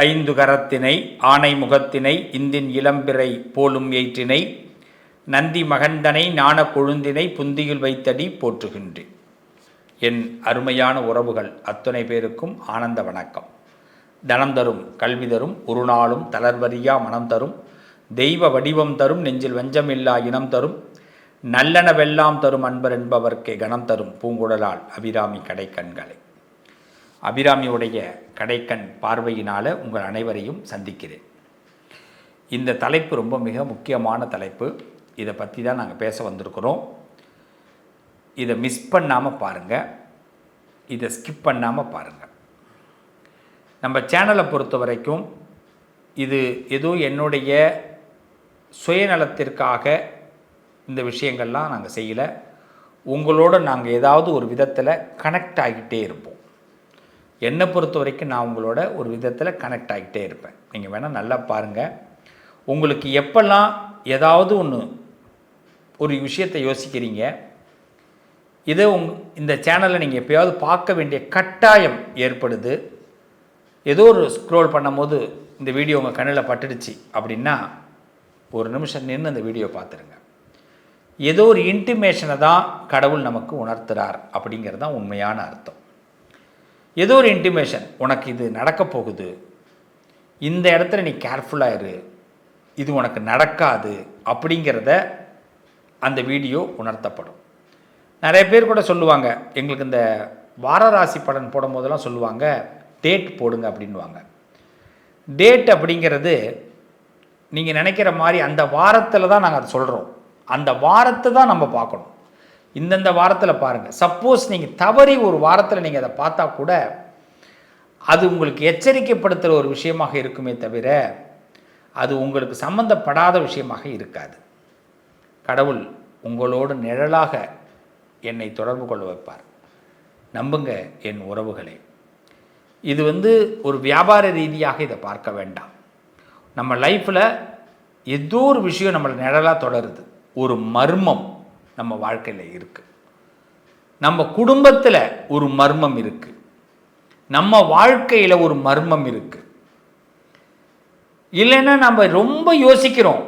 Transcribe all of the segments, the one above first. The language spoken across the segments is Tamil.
ஐந்து கரத்தினை ஆனை முகத்தினை இந்தின் இளம்பிறை போலும் எயிற்றினை நந்தி மகந்தனை ஞான கொழுந்தினை புந்தியில் வைத்தடி போற்றுகின்றேன். என் அருமையான உறவுகள் அத்தனை பேருக்கும் ஆனந்த வணக்கம். தனம் தரும், கல்வி தரும், ஒரு நாளும் தளர்வறியா மனம் தரும், தெய்வ வடிவம் தரும், நெஞ்சில் வஞ்சமில்லா இனம் தரும், நல்லனவெல்லாம் தரும் அன்பர் என்பவர்க்கே கணம் தரும் பூங்குழலால் அபிராமி கடைக்கண்களை. அபிராமியுடைய கடைக்கண் பார்வையினால் உங்கள் அனைவரையும் சந்திக்கிறேன். இந்த தலைப்பு ரொம்ப மிக முக்கியமான தலைப்பு. இதை பற்றி தான் நாங்கள் பேச வந்திருக்கிறோம். இதை மிஸ் பண்ணாமல் பாருங்கள், இதை ஸ்கிப் பண்ணாமல் பாருங்கள். நம்ம சேனலை பொறுத்த வரைக்கும் இது ஏதோ என்னுடைய சுயநலத்திற்காக இந்த விஷயங்கள்லாம் நாங்கள் செய்யலை. உங்களோட நாங்கள் ஏதாவது ஒரு விதத்தில் கனெக்ட் ஆகிட்டே இருப்போம். என்னை பொறுத்த வரைக்கும் நான் உங்களோட ஒரு விதத்தில் கனெக்ட் ஆகிட்டே இருப்பேன். நீங்கள் வேணால் நல்லா பாருங்கள். உங்களுக்கு எப்பெல்லாம் ஏதாவது ஒரு விஷயத்தை யோசிக்கிறீங்க, இதை இந்த சேனலை நீங்கள் எப்போயாவது பார்க்க வேண்டிய கட்டாயம் ஏற்படுது, ஏதோ ஒரு ஸ்க்ரோல் பண்ணும்போது இந்த வீடியோ உங்கள் கண்ணில் பட்டுடுச்சு அப்படின்னா ஒரு நிமிஷம் நின்று அந்த வீடியோ பார்த்துருங்க. ஏதோ ஒரு இன்டிமேஷனை தான் கடவுள் நமக்கு உணர்த்துறார் அப்படிங்கிறது தான் உண்மையான அர்த்தம். ஏதோ ஒரு இன்டிமேஷன், உனக்கு இது நடக்க போகுது, இந்த இடத்துல நீ கேர்ஃபுல்லாக இரு, இது உனக்கு நடக்காது அப்படிங்கிறத அந்த வீடியோ உணர்த்தப்படும். நிறைய பேர் கூட சொல்லுவாங்க, எங்களுக்கு இந்த வாரராசி பலன் போடும் போதெல்லாம் சொல்லுவாங்க டேட் போடுங்க அப்படின்வாங்க. டேட் அப்படிங்கிறது நீங்கள் நினைக்கிற மாதிரி அந்த வாரத்தில் தான் நாங்கள் அதை சொல்கிறோம். அந்த வாரத்தை தான் நம்ம பார்க்கணும். இந்தந்த வாரத்தில் பாருங்கள். சப்போஸ் நீங்கள் தவறி ஒரு வாரத்தில் நீங்கள் அதை பார்த்தா கூட அது உங்களுக்கு எச்சரிக்கைப்படுத்துகிற ஒரு விஷயமாக இருக்குமே தவிர அது உங்களுக்கு சம்பந்தப்படாத விஷயமாக இருக்காது. கடவுள் உங்களோடு நிழலாக என்னை தொடர்பு கொள்ள வைப்பார். நம்புங்க என் உறவுகளே. இது ஒரு வியாபார ரீதியாக இதை பார்க்க வேண்டாம். நம்ம லைஃப்பில் ஏதோ ஒரு விஷயம் நம்மளை நிழலாக தொடருது. ஒரு மர்மம் நம்ம வாழ்க்கையில் இருக்குது, நம்ம குடும்பத்தில் ஒரு மர்மம் இருக்குது, நம்ம வாழ்க்கையில் ஒரு மர்மம் இருக்குது. இல்லைன்னா நம்ம ரொம்ப யோசிக்கிறோம்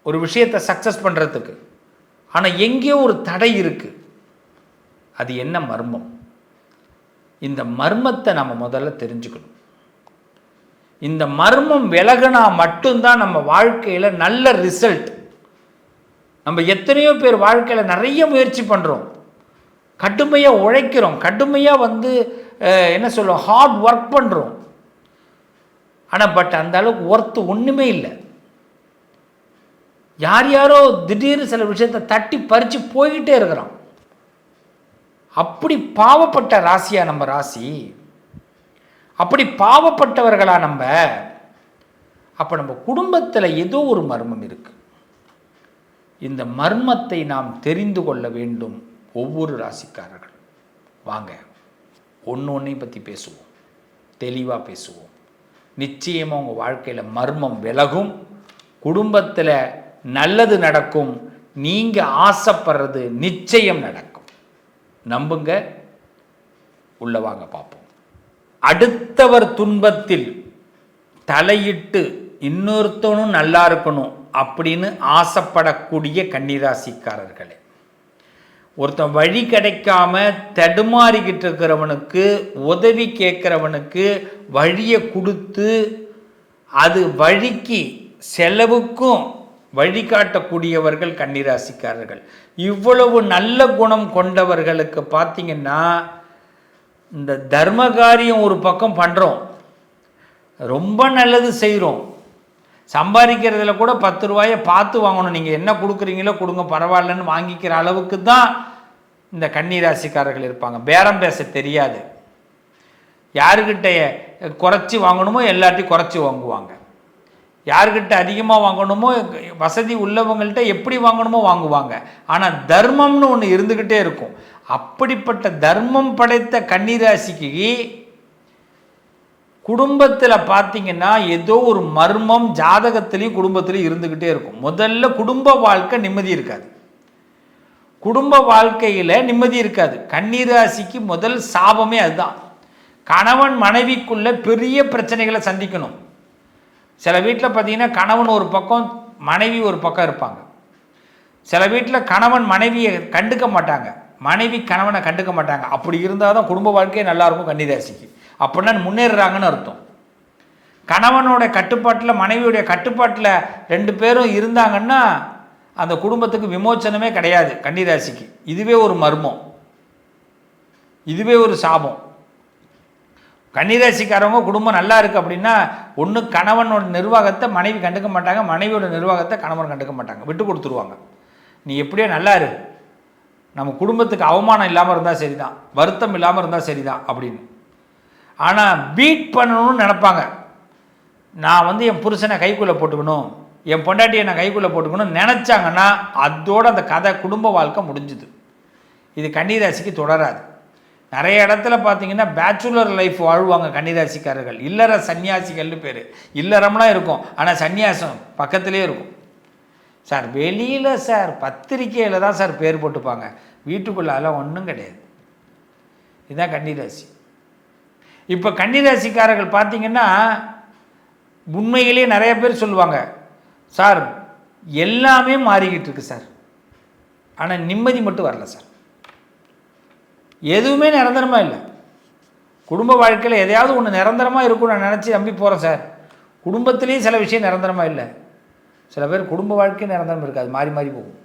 ஒரு விஷயத்தை சக்ஸஸ் பண்ணுறதுக்கு, ஆனால் எங்கேயோ ஒரு தடை இருக்குது. அது என்ன மர்மம்? இந்த மர்மத்தை நம்ம முதல்ல தெரிஞ்சுக்கணும். இந்த மர்மம் விலகினா மட்டும்தான் நம்ம வாழ்க்கையில் நல்ல ரிசல்ட். நம்ம எத்தனையோ பேர் வாழ்க்கையில் நிறைய முயற்சி பண்ணுறோம், கடுமையாக உழைக்கிறோம், கடுமையாக என்ன சொல்லுவோம், ஹார்ட் ஒர்க் பண்ணுறோம். ஆனால் அந்த அளவுக்கு ஒர்த்து ஒன்றுமே இல்லை. யாரோ திடீர்னு சில விஷயத்தை தட்டி பறித்து போய்கிட்டே இருக்கிறோம். அப்படி பாவப்பட்ட ராசியா நம்ம ராசி? அப்படி பாவப்பட்டவர்களா நம்ம? அப்போ நம்ம குடும்பத்தில் ஏதோ ஒரு மர்மம் இருக்குது. இந்த மர்மத்தை நாம் தெரிந்து கொள்ள வேண்டும் ஒவ்வொரு ராசிக்காரர்கள். வாங்க ஒன்றையும் பற்றி பேசுவோம், தெளிவாக பேசுவோம். நிச்சயமாக உங்கள் வாழ்க்கையில் மர்மம் விலகும், குடும்பத்தில் நல்லது நடக்கும், நீங்கள் ஆசைப்படுறது நிச்சயம் நடக்கும். நம்புங்க. உள்ள வாங்க பார்ப்போம். அடுத்தவர் துன்பத்தில் தலையிட்டு இன்னொருத்தனும் நல்லா இருக்கணும் அப்படின்னு ஆசைப்படக்கூடிய கன்னிராசிக்காரர்களே, ஒருத்தன் வழி கிடைக்காம தடுமாறிக்கிட்டு இருக்கிறவனுக்கு, உதவி கேட்குறவனுக்கு வழியை கொடுத்து அது வழிக்கு செலவுக்கும் வழிகாட்டக்கூடியவர்கள் கன்னிராசிக்காரர்கள். இவ்வளவு நல்ல குணம் கொண்டவர்களுக்கு பார்த்தீங்கன்னா, இந்த தர்ம காரியம் ஒரு பக்கம் பண்ணுறோம், ரொம்ப நல்லது செய்கிறோம், சம்பாதிக்கிறதுல கூட 10 ரூபாயை பார்த்து வாங்கணும், நீங்கள் என்ன கொடுக்குறீங்களோ கொடுங்க பரவாயில்லன்னு வாங்கிக்கிற அளவுக்கு தான் இந்த கன்னிராசிக்காரர்கள் இருப்பாங்க. பேரம் பேச தெரியாது. யாருக்கிட்ட குறைச்சி வாங்கணுமோ எல்லாத்தையும் குறைச்சி வாங்குவாங்க, யாருக்கிட்ட அதிகமாக வாங்கணுமோ வசதி உள்ளவங்கள்ட்ட எப்படி வாங்கணுமோ வாங்குவாங்க. ஆனால் தர்மம்னு ஒன்று இருந்துக்கிட்டே இருக்கும். அப்படிப்பட்ட தர்மம் படைத்த கன்னிராசிக்கு குடும்பத்தில் பார்த்தீங்கன்னா ஏதோ ஒரு மர்மம் ஜாதகத்திலையும் குடும்பத்திலையும் இருந்துக்கிட்டே இருக்கும். முதல்ல குடும்ப வாழ்க்கை நிம்மதி இருக்காது. குடும்ப வாழ்க்கையில் நிம்மதி இருக்காது. கன்னிராசிக்கு முதல் சாபமே அதுதான். கணவன் மனைவிக்குள்ள பெரிய பிரச்சனைகளை சந்திக்கணும். சில வீட்டில் பார்த்தீங்கன்னா கணவன் ஒரு பக்கம் மனைவி ஒரு பக்கம் இருப்பாங்க. சில வீட்டில் கணவன் மனைவியை கண்டுக்க மாட்டாங்க, மனைவி கணவனை கண்டுக்க மாட்டாங்க. அப்படி இருந்தால் தான் குடும்ப வாழ்க்கையே நல்லாயிருக்கும் கன்னிராசிக்கு. அப்படின்னா முன்னேறுறாங்கன்னு அர்த்தம். கணவனோட கட்டுப்பாட்டில் மனைவியுடைய கட்டுப்பாட்டில் 2 பேரும் இருந்தாங்கன்னா அந்த குடும்பத்துக்கு விமோச்சனமே கிடையாது கன்னிராசிக்கு. இதுவே ஒரு மர்மம், இதுவே ஒரு சாபம். கன்னிராசிக்காரவங்க குடும்பம் நல்லா இருக்குது அப்படின்னா ஒன்று கணவனோட நிர்வாகத்தை மனைவி கண்டுக்க மாட்டாங்க, மனைவியோட நிர்வாகத்தை கணவன் கண்டுக்க மாட்டாங்க, விட்டு கொடுத்துருவாங்க. நீ எப்படியோ நல்லா இரு, நம்ம குடும்பத்துக்கு அவமானம் இல்லாமல் இருந்தால் சரிதான், வருத்தம் இல்லாமல் இருந்தால் சரிதான் அப்படின்னு. ஆனால் பீட் பண்ணணும்னு நினைப்பாங்க. நான் என் புருஷனை கைக்குள்ளே போட்டுக்கணும், என் பொண்டாட்டியை நான் கைக்குள்ளே போட்டுக்கணும்னு நினச்சாங்கன்னா அதோட அந்த கதை குடும்ப வாழ்க்கை முடிஞ்சுது. இது கன்னிராசிக்கு தொடராது. நிறைய இடத்துல பார்த்தீங்கன்னா பேச்சுலர் லைஃப் வாழ்வாங்க கன்னிராசிக்காரர்கள். இல்லற சன்னியாசிகள்னு பேர். இல்லறம்லாம் இருக்கும், ஆனால் சன்னியாசம் பக்கத்துலேயே இருக்கும். சார் வெளியில் சார் பத்திரிக்கையில் தான் சார் பேர் போட்டுப்பாங்க, வீட்டுக்குள்ளால ஒன்றும் கிடையாது. இதுதான் கன்னிராசி. இப்போ கன்னிராசிக்காரர்கள் பார்த்தீங்கன்னா உண்மையிலேயே நிறைய பேர் சொல்லுவாங்க, சார் எல்லாமே மாறிக்கிட்டு இருக்கு சார், ஆனால் நிம்மதி மட்டும் வரல சார். எதுவுமே நிரந்தரமாக இல்லை. குடும்ப வாழ்க்கையில் எதையாவது ஒன்று நிரந்தரமாக இருக்கும்னு நான் நினச்சி நம்பி போகிறேன் சார். குடும்பத்திலேயும் சில விஷயம் நிரந்தரமாக இல்லை. சில பேர் குடும்ப வாழ்க்கையும் நிரந்தரம் இருக்காது, மாறி மாறி போகும்.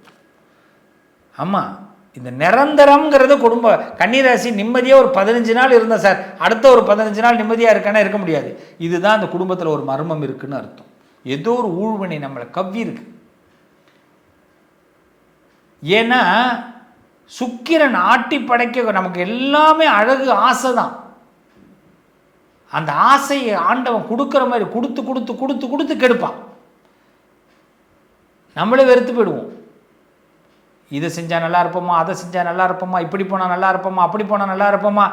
ஆமாம், இந்த நிரந்தரம்ங்கிறது குடும்ப கன்னிராசி நிம்மதியாக ஒரு 15 நாள் இருந்தேன் சார், அடுத்த ஒரு 15 நாள் நிம்மதியாக இருக்கானா இருக்க முடியாது. இதுதான் அந்த குடும்பத்தில் ஒரு மர்மம் இருக்குன்னு அர்த்தம். ஏதோ ஒரு ஊழ்வினை நம்மளை கவ்வி இருக்கு. ஏன்னா சுக்கிரன் ஆட்டி படைக்க நமக்கு எல்லாமே அழகு ஆசை தான். அந்த ஆசையை ஆண்டவன் கொடுக்குற மாதிரி கொடுத்து கொடுத்து கொடுத்து கொடுத்து கெடுப்பான். நம்மளே வெறுத்து போயிடுவோம். இதை செஞ்சால் நல்லா இருப்போமா, அதை செஞ்சால் நல்லா இருப்போமா, இப்படி போனால் நல்லா இருப்போமா, அப்படி போனால் நல்லா இருப்போமா,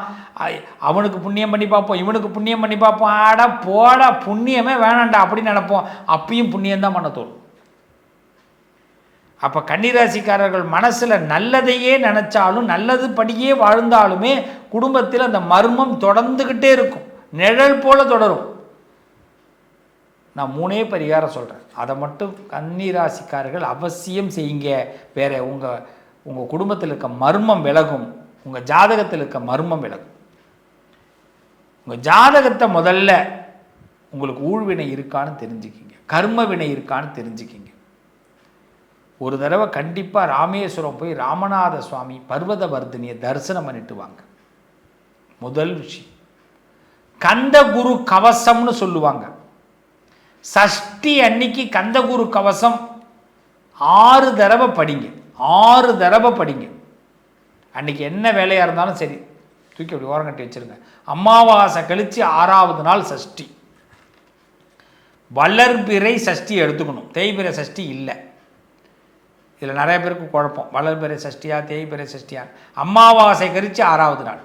அவனுக்கு புண்ணியம் பண்ணி பார்ப்போம், இவனுக்கு புண்ணியம் பண்ணி பார்ப்போம், ஆடா போடா புண்ணியமே வேணாண்டா அப்படின்னு நினைப்போம். அப்பயும் புண்ணியம்தான் பண்ண தோணும். அப்போ கன்னிராசிக்காரர்கள் மனசில் நல்லதையே நினச்சாலும் நல்லது படியே வாழ்ந்தாலுமே குடும்பத்தில் அந்த மர்மம் தொடர்ந்துக்கிட்டே இருக்கும், நிழல் போல தொடரும். நான் 3 பரிகாரம் சொல்கிறேன், அதை மட்டும் கன்னிராசிக்காரர்கள் அவசியம் செய்யுங்க. வேற உங்கள் குடும்பத்தில் இருக்க மர்மம் விலகும், உங்கள் ஜாதகத்தில் இருக்க மர்மம் விலகும். உங்கள் ஜாதகத்தை முதல்ல உங்களுக்கு ஊழ்வினை இருக்கான்னு தெரிஞ்சுக்கிங்க, கர்ம வினை இருக்கான்னு தெரிஞ்சுக்கிங்க. ஒரு தடவை கண்டிப்பாக ராமேஸ்வரம் போய் ராமநாத சுவாமி பர்வதவர்தினியை தரிசனம் பண்ணிட்டு வாங்க. முதல் விஷயம், கந்தகுரு கவசம்னு சொல்லுவாங்க. சஷ்டி அன்னைக்கு கந்தகுரு கவசம் 6 தடவை படிங்க, 6 தடவை படிங்க. அன்னைக்கு என்ன வேலையாக இருந்தாலும் சரி தூக்கி அப்படி ஓரங்கட்டி வச்சிருங்க. அமாவாசை கழித்து 6வது நாள் சஷ்டி. வளர்பிறை சஷ்டி எடுத்துக்கணும், தேய்பிறை சஷ்டி இல்லை. இதில் நிறைய பேருக்கு குழப்பம், வளர்பிறை சஷ்டியா தேய்பிறை சஷ்டியா. அமாவாசை கழித்து 6வது நாள்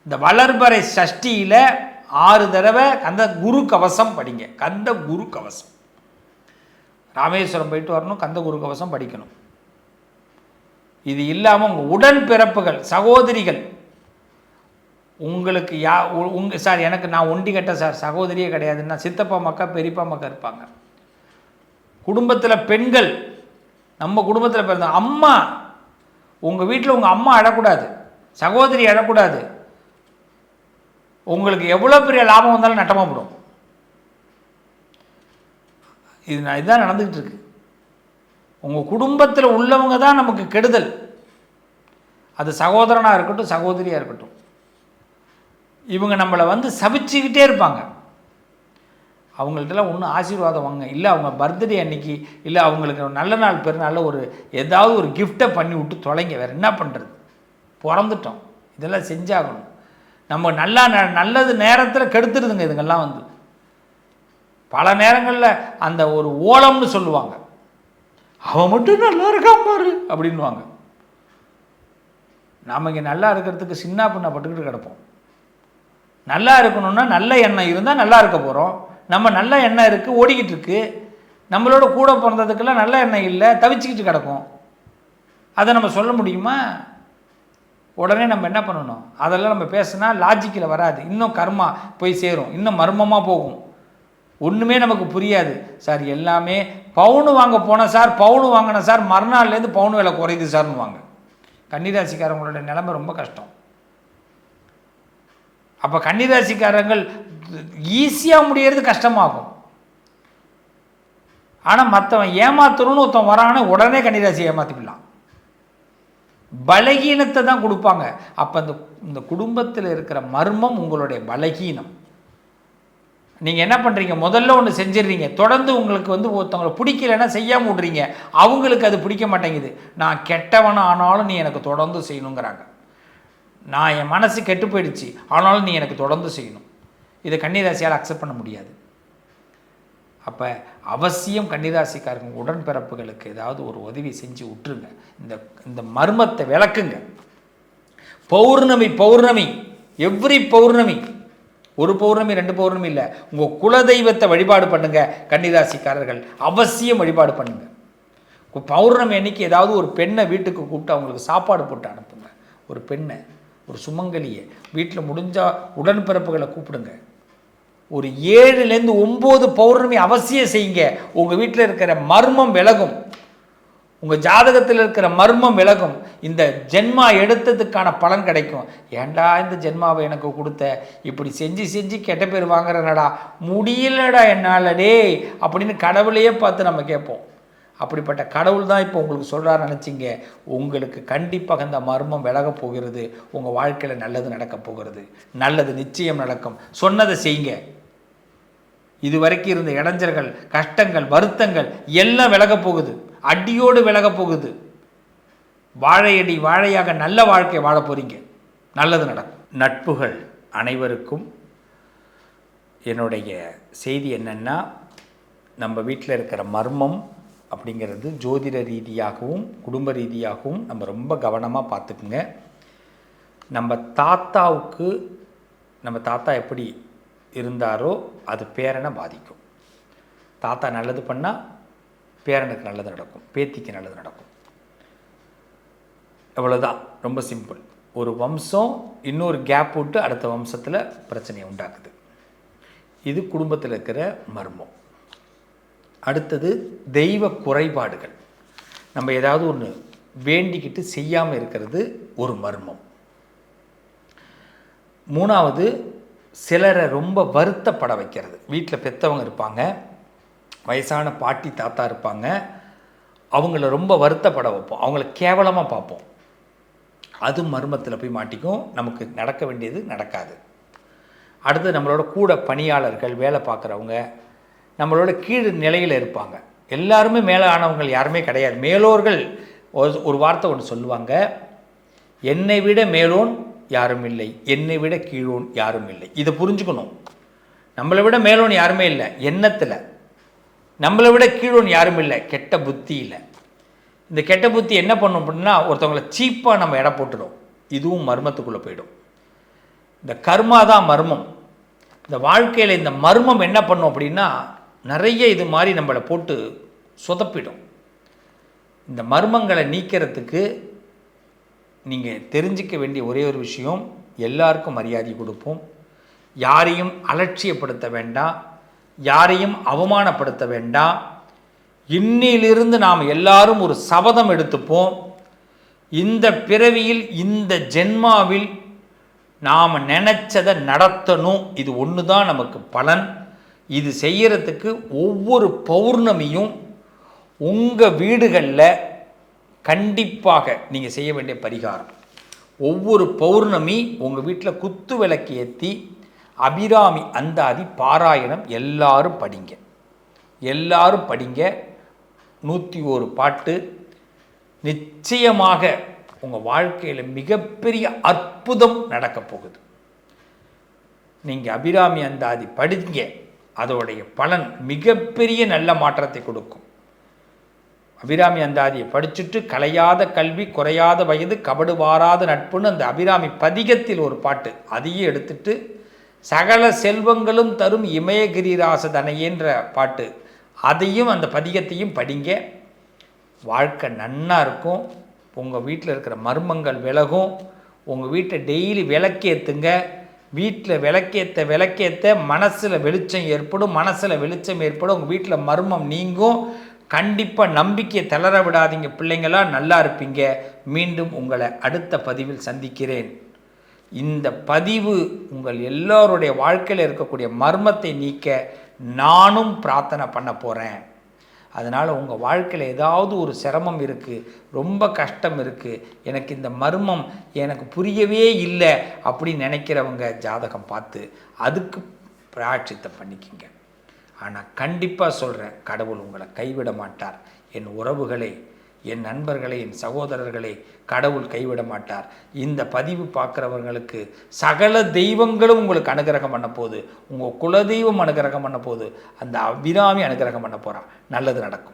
இந்த வளர்பிறை சஷ்டியில் 6 தடவை கந்த குரு கவசம் படிங்க. கந்த குரு கவசம் ராமேஸ்வரம் போயிட்டு வரணும், கந்த குரு கவசம் படிக்கணும். இது இல்லாமல் உங்கள் உடன் பிறப்புகள் சகோதரிகள் உங்களுக்கு சார் எனக்கு நான் ஒண்டி கட்ட சார், சகோதரியே கிடையாதுன்னா சித்தப்பா மக்கா பெரியப்பா மக்கா இருப்பாங்க. குடும்பத்தில் பெண்கள், நம்ம குடும்பத்தில் பிறந்த அம்மா, உங்கள் வீட்டில் உங்கள் அம்மா அழக்கூடாது, சகோதரி அழக்கூடாது. உங்களுக்கு எவ்வளோ பெரிய லாபம் வந்தாலும் நட்டமாக போடும். இதுதான் நடந்துக்கிட்டு இருக்கு. உங்கள் குடும்பத்தில் உள்ளவங்க தான் நமக்கு கெடுதல். அது சகோதரனாக இருக்கட்டும், சகோதரியாக இருக்கட்டும். இவங்க நம்மளை சபிச்சுக்கிட்டே இருப்பாங்க. அவங்கள்ட்டலாம் ஒன்றும் ஆசீர்வாதம் வாங்க இல்லை, அவங்க பர்த்டே அன்னைக்கு இல்லை அவங்களுக்கு நல்ல நாள் பெருநாளில் ஒரு ஏதாவது ஒரு கிஃப்டை பண்ணி விட்டு தொலைங்க. வேறு என்ன பண்ணுறது, பிறந்துட்டோம், இதெல்லாம் செஞ்சாகணும். நம்ம நல்லது நேரத்தில் கெடுத்துருதுங்க இதுங்கெல்லாம். பல நேரங்களில் அந்த ஒரு ஓலம்னு சொல்லுவாங்க, அவன் மட்டும் நல்லா இருக்கான் பாரு அப்படின்வாங்க. நாம் இங்கே நல்லா இருக்கிறதுக்கு சின்ன பின்ன பட்டுக்கிட்டு கிடப்போம். நல்லா இருக்கணும்னா நல்ல எண்ணம் இருந்தால் நல்லா இருக்க போகிறோம். நம்ம நல்ல எண்ணம் இருக்குது, ஓடிக்கிட்டு இருக்கு. நம்மளோட கூட பிறந்ததுக்கெல்லாம் நல்ல எண்ணம் இல்லை, தவிச்சிக்கிட்டு கிடக்கும். அதை நம்ம சொல்ல முடியுமா? உடனே நம்ம என்ன பண்ணணும், அதெல்லாம் நம்ம பேசினா லாஜிக்கில் வராது, இன்னும் கர்மா போய் சேரும், இன்னும் மர்மமாக போகும், ஒன்றுமே நமக்கு புரியாது. சார் எல்லாமே பவுனு வாங்க போனேன் சார், பவுனு வாங்கினேன் சார், மறுநாள்லேருந்து பவுனு விலை குறையுது சார்னு வாங்க. கன்னிராசிக்காரங்களோட நிலைமை ரொம்ப கஷ்டம். அப்போ கன்னிராசிக்காரங்கள் ஈஸியாக முடியறது கஷ்டமாகும். ஆனால் மற்றவன் ஏமாத்தணும்னு ஒருத்தன் வரானே உடனே கன்னிராசி ஏமாற்றிவிடலாம், பலகீனத்தை தான் கொடுப்பாங்க. அப்போ இந்த குடும்பத்தில் இருக்கிற மர்மம் உங்களுடைய பலகீனம். நீங்கள் என்ன பண்ணுறீங்க, முதல்ல ஒன்று செஞ்சிடுறீங்க, தொடர்ந்து உங்களுக்கு ஒருத்தவங்களை பிடிக்கலைன்னா செய்யாமல் விட்றீங்க, அவங்களுக்கு அது பிடிக்க மாட்டேங்குது. நான் கெட்டவன ஆனாலும் நீ எனக்கு தொடர்ந்து செய்யணுங்கிறாங்க. நான் என் மனசு கெட்டு போயிடுச்சு ஆனாலும் நீ எனக்கு தொடர்ந்து செய்யணும். இதை கன்னிராசியால் அக்செப்ட் பண்ண முடியாது. அப்போ அவசியம் கன்னிராசிக்காரங்க உடன்பிறப்புகளுக்கு ஏதாவது ஒரு உதவி செஞ்சு விட்டுருங்க, இந்த மர்மத்தை விளக்குங்க. பௌர்ணமி எவ்ரி பௌர்ணமி, ஒரு பௌர்ணமி 2 பௌர்ணமி இல்லை, உங்கள் குலதெய்வத்தை வழிபாடு பண்ணுங்க. கன்னிராசிக்காரர்கள் அவசியம் வழிபாடு பண்ணுங்க. பௌர்ணமி அன்னைக்கு ஏதாவது ஒரு பெண்ணை வீட்டுக்கு கூப்பிட்டு அவங்களுக்கு சாப்பாடு போட்டு அனுப்புங்க. ஒரு பெண்ணை, ஒரு சுமங்கலியை வீட்டில் முடிஞ்சால் உடன்பிறப்புகளை கூப்பிடுங்க. ஒரு 7லேருந்து 9 பௌர்ணமி அவசியம் செய்யுங்க. உங்கள் வீட்டில் இருக்கிற மர்மம் விலகும், உங்கள் ஜாதகத்தில் இருக்கிற மர்மம் விலகும். இந்த ஜென்மா எடுத்ததுக்கான பலன் கிடைக்கும். ஏண்டா இந்த ஜென்மாவை எனக்கு கொடுத்த, இப்படி செஞ்சு கெட்ட பேர் வாங்குறனடா, முடியலடா என்னால் டே அப்படின்னு கடவுளையே பார்த்து நம்ம கேட்போம். அப்படிப்பட்ட கடவுள் தான் இப்போ உங்களுக்கு சொல்கிறார் நினச்சிங்க. உங்களுக்கு கண்டிப்பாக இந்த மர்மம் விலகப் போகிறது. உங்கள் வாழ்க்கையில் நல்லது நடக்கப் போகிறது, நல்லது நிச்சயம் நடக்கும். சொன்னதை செய்யுங்க. இதுவரைக்கும் இருந்த இடைஞ்சல்கள், கஷ்டங்கள், வருத்தங்கள் எல்லாம் விலகப் போகுது, அடியோடு விலகப் போகுது. வாழையடி வாழையாக நல்ல வாழ்க்கை வாழ போகிறீங்க, நல்லது நடக்கும். நட்புகள் அனைவருக்கும் என்னுடைய செய்தி என்னென்னா, நம்ம வீட்டில் இருக்கிற மர்மம் அப்படிங்கிறது ஜோதிட ரீதியாகவும் குடும்ப ரீதியாகவும் நம்ம ரொம்ப கவனமாக பார்த்துக்குங்க. நம்ம தாத்தா எப்படி இருந்தாரோ அது பேரனை பாதிக்கும். தாத்தா நல்லது பண்ணால் பேரனுக்கு நல்லது நடக்கும், பேத்திக்கு நல்லது நடக்கும். அவ்வளோதான், ரொம்ப சிம்பிள். ஒரு வம்சம் இன்னொரு கேப் விட்டு அடுத்த வம்சத்தில் பிரச்சனையை உண்டாக்குது. இது குடும்பத்தில் இருக்கிற மர்மம். அடுத்தது தெய்வ குறைபாடுகள். நம்ம ஏதாவது ஒன்று வேண்டிக்கிட்டு செய்யாமல் இருக்கிறது ஒரு மர்மம். 3வது, சிலரை ரொம்ப வருத்தப்பட வைக்கிறது. வீட்டில் பெற்றவங்க இருப்பாங்க, வயசான பாட்டி தாத்தா இருப்பாங்க, அவங்கள ரொம்ப வருத்தப்பட வைப்போம், அவங்கள கேவலமாக பார்ப்போம். அது மர்மத்தில் போய் மாட்டிக்கும், நமக்கு நடக்க வேண்டியது நடக்காது. அடுத்து, நம்மளோட கூட பணியாளர்கள், வேலை பார்க்குறவங்க, நம்மளோட கீழ் நிலையில் இருப்பாங்க. எல்லாருமே மேலே ஆனவங்க யாருமே கிடையாது. மேலோர்கள் ஒரு வார்த்தை ஒன்று சொல்லுவாங்க, என்னை விட மேலோன் யாரும் இல்லை, என்னை விட கீழோன் யாரும் இல்லை. இதை புரிஞ்சுக்கணும். நம்மளை விட மேலோன் யாருமே இல்லை எண்ணத்தில், நம்மளை விட கீழோன் யாரும் இல்லை கெட்ட புத்தியில். இந்த கெட்ட புத்தி என்ன பண்ணும் அப்படின்னா, ஒருத்தவங்களை சீப்பாக நம்ம எடை போட்டுடும். இதுவும் மர்மத்துக்குள்ளே போயிடும். இந்த கர்மா தான் மர்மம். இந்த வாழ்க்கையில் இந்த மர்மம் என்ன பண்ணும் அப்படின்னா, நிறைய இது மாதிரி நம்மளை போட்டு சொதப்பிடும். இந்த மர்மங்களை நீக்கிறதுக்கு நீங்கள் தெரிஞ்சிக்க வேண்டிய ஒரே ஒரு விஷயம், எல்லாருக்கும் மரியாதை கொடுப்போம், யாரையும் அலட்சியப்படுத்த வேண்டாம், யாரையும் அவமானப்படுத்த வேண்டாம். இன்னிலிருந்து நாம் எல்லாரும் ஒரு சபதம் எடுத்துப்போம், இந்த பிறவியில் இந்த ஜென்மாவில் நாம் நினச்சதை நடத்தணும். இது ஒன்று தான் நமக்கு பலன். இது செய்யறதுக்கு ஒவ்வொரு பௌர்ணமியும் உங்கள் வீடுகளில் கண்டிப்பாக நீங்கள் செய்ய வேண்டிய பரிகாரம், ஒவ்வொரு பௌர்ணமி உங்கள் வீட்டில் குத்து விளக்கு ஏற்றி அபிராமி அந்தாதி பாராயணம் எல்லாரும் படிங்க. 101 பாட்டு. நிச்சயமாக உங்கள் வாழ்க்கையில் மிகப்பெரிய அற்புதம் நடக்கப் போகுது. நீங்கள் அபிராமி அந்தாதி படிங்க, அதோடைய பலன் மிகப்பெரிய நல்ல மாற்றத்தை கொடுக்கும். அபிராமி அந்தாதியை படிச்சுட்டு, கலையாத கல்வி, குறையாத வயது, கபடு வாராத நட்புன்னு அந்த அபிராமி பதிகத்தில் ஒரு பாட்டு, அதையும் எடுத்துட்டு, சகல செல்வங்களும் தரும் இமயகிரிராசதனையேன்ற பாட்டு, அதையும் அந்த பதிகத்தையும் படிங்க. வாழ்க்கை நன்னா இருக்கும். உங்கள் வீட்டில் இருக்கிற மர்மங்கள் விலகும். உங்கள் வீட்டை டெய்லி விளக்கேற்றுங்க. வீட்டில் விளக்கேற்ற மனசில் வெளிச்சம் ஏற்படும். மனசில் வெளிச்சம் ஏற்படும், உங்கள் வீட்டில் மர்மம் நீங்கும். கண்டிப்பாக நம்பிக்கையை தளர விடாதீங்க பிள்ளைங்களாம், நல்லா இருப்பீங்க. மீண்டும் உங்களை அடுத்த பதிவில் சந்திக்கிறேன். இந்த பதிவு உங்கள் எல்லோருடைய வாழ்க்கையில் இருக்கக்கூடிய மர்மத்தை நீக்க நானும் பிரார்த்தனை பண்ண போகிறேன். அதனால் உங்கள் வாழ்க்கையில் ஏதாவது ஒரு சிரமம் இருக்குது, ரொம்ப கஷ்டம் இருக்குது, எனக்கு இந்த மர்மம் எனக்கு புரியவே இல்லை அப்படின்னு நினைக்கிறவங்க ஜாதகம் பார்த்து அதுக்கு பிராயச்சித்தை பண்ணிக்கிங்க. ஆனால் கண்டிப்பாக சொல்கிறேன், கடவுள் உங்களை கைவிட மாட்டார். என் உறவுகளை, என் நண்பர்களை, என் சகோதரர்களை கடவுள் கைவிட மாட்டார். இந்த பதிவு பார்க்குறவங்களுக்கு சகல தெய்வங்களும் உங்களுக்கு அனுகிரகம் பண்ண போகுது. உங்கள் குலதெய்வம் அனுகிரகம் பண்ண போகுது. அந்த அபிராமி அனுகிரகம் பண்ண போகிறான். நல்லது நடக்கும்.